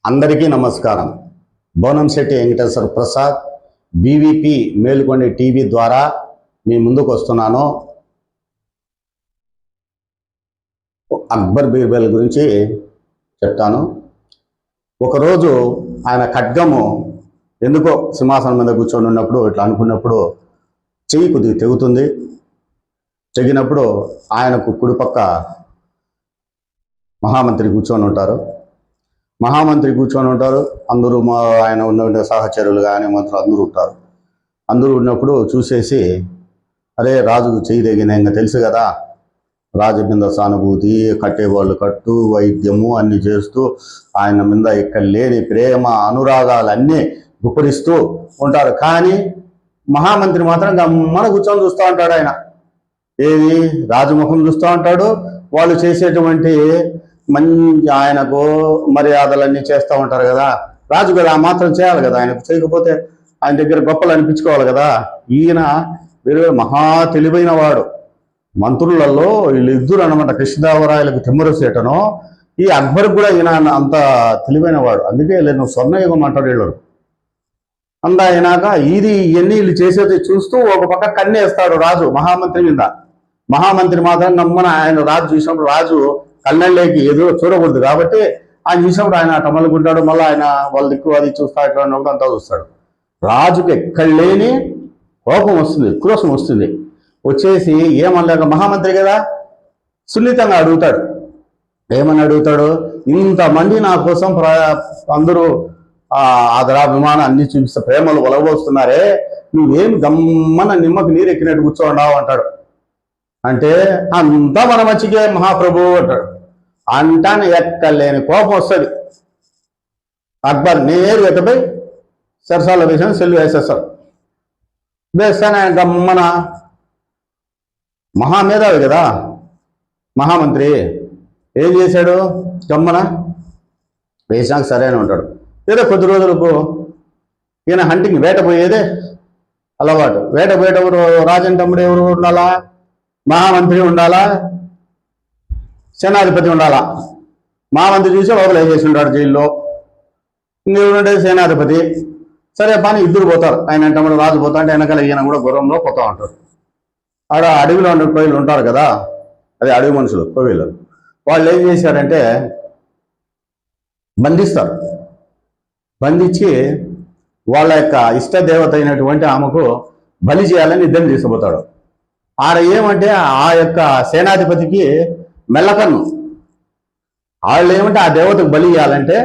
అందరికీ నమస్కారం. బోనంశెట్టి Venkateswara Prasad BVP మేలుకొండ TV ద్వారా మీ ముందుకు వస్తున్నాను. అక్బర్ బీర్బల్ గురించి చెప్తాను. ఒకరోజు ఆయన ఖడ్గము ఎందుకో సింహాసనం మీద కూర్చొని ఉన్నప్పుడు ఇట్లా అనుకున్నప్పుడు చెయ్యి కొద్దిగా తెగుతుంది. తెగినప్పుడు ఆయనకు కుడిపక్క మహామంత్రి కూర్చొని ఉంటారు. అందరూ ఆయన ఉన్న సహచరులు కానీ మంత్రులు అందరూ ఉంటారు. అందరూ ఉన్నప్పుడు చూసేసి, అరే రాజుకు చెయ్యి తెగిన ఇంకా తెలుసు కదా, రాజు మీద సానుభూతి, కట్టేవాళ్ళు కట్టు, వైద్యము అన్నీ చేస్తూ ఆయన మీద ఇక్కడ లేని ప్రేమ అనురాగాలన్నీ గుప్పరిస్తూ ఉంటారు. కానీ మహామంత్రి మాత్రం గమ్మన కూర్చొని చూస్తూ ఉంటాడు. ఆయన ఏది రాజముఖం చూస్తూ ఉంటాడు. వాళ్ళు చేసేటువంటి మంచి ఆయనకు మర్యాదలన్నీ చేస్తూ ఉంటారు కదా. రాజు కదా ఆ మాత్రం చేయాలి కదా, ఆయనకు చేయకపోతే ఆయన దగ్గర గొప్పలు అనిపించుకోవాలి కదా. ఈయన వీరు మహా తెలివైన వాడు. మంత్రులలో వీళ్ళిద్దరు అనమాట, కృష్ణదేవరాయలకు తిమ్మరసేటను, ఈ అక్బర్ కూడా ఈయన అంత తెలివైన వాడు. అందుకే లేదు స్వర్ణయుగం అంటారు వీళ్ళు. అంతా అయినాక ఇవన్నీ వీళ్ళు చేసేది చూస్తూ ఒక పక్క కన్నేస్తాడు రాజు మహామంత్రి మీద. మహామంత్రి మాత్రం నమ్మన ఆయన రాజు చూసినప్పుడు రాజు కళ్ళకి ఎదురు చూడకూడదు కాబట్టి ఆయన చూసినప్పుడు ఆయన టమలుకుంటాడు. మళ్ళీ ఆయన వాళ్ళ దిక్కు అది చూస్తా ఇట్లా ఉన్నప్పుడు అంతా చూస్తాడు. రాజుకి ఎక్కడ లేని కోపం వస్తుంది, క్రోషం వస్తుంది. వచ్చేసి ఏమనలేక మహామంత్రి కదా సున్నితంగా అడుగుతాడు. ఏమని అడుగుతాడు, ఇంతమంది నా కోసం అందరూ ఆదరాభిమానం అన్ని చూపిస్తే ప్రేమలు ఒలగబోస్తున్నారే, నువ్వేం గమ్మన నిమ్మకు నీరు ఎక్కినట్టు కూర్చోండావు అంటాడు. అంటే అంతా మన మంచికే మహాప్రభు అంటాడు. అంటాను ఎక్కలేని కోపం వస్తుంది. అక్బర్ నేరు ఎత్తపోయి సరసాల వేసాను, సెల్లు వేసేస్తాడు. వేస్తాను ఆయన గమ్మన మహామేధావి కదా మహామంత్రి, ఏం చేశాడు, గమ్మన వేసాక సరే అని ఉంటాడు. ఏదో కొద్ది రోజులకు ఈయన హంటింగ్ వేట పోయేదే అలవాటు. వేట పోయేటప్పుడు రాజన్ తమ్ముడు ఎవరు ఉండాలా, మహామంత్రి ఉండాలా, సేనాధిపతి ఉండాలా. మహామంత్రి చూసి లోపల వేసేసి ఉంటాడు జైల్లో. ఇంకెవరుంటే సేనాధిపతి. సరే పని ఇద్దరు పోతారు. ఆయన తమ్ముడు రాజు పోతా అంటే వెనకాల ఈయన కూడా గుర్రంలో పోతా ఉంటారు. ఆడ అడవిలో ఉండే కోయిలు ఉంటారు కదా, అదే అడవి మనుషులు కోవిలు. వాళ్ళు ఏం చేశారంటే బంధిస్తారు. బంధించి వాళ్ళ యొక్క ఇష్టదేవత అయినటువంటి ఆమెకు బలి చేయాలని ఇద్దరిని తీసుకుపోతాడు. ఆడ ఏమంటే ఆ యొక్క సేనాధిపతికి మెల్లకన్ను. వాళ్ళు ఏమంటే ఆ దేవతకు బలి ఇవ్వాలంటే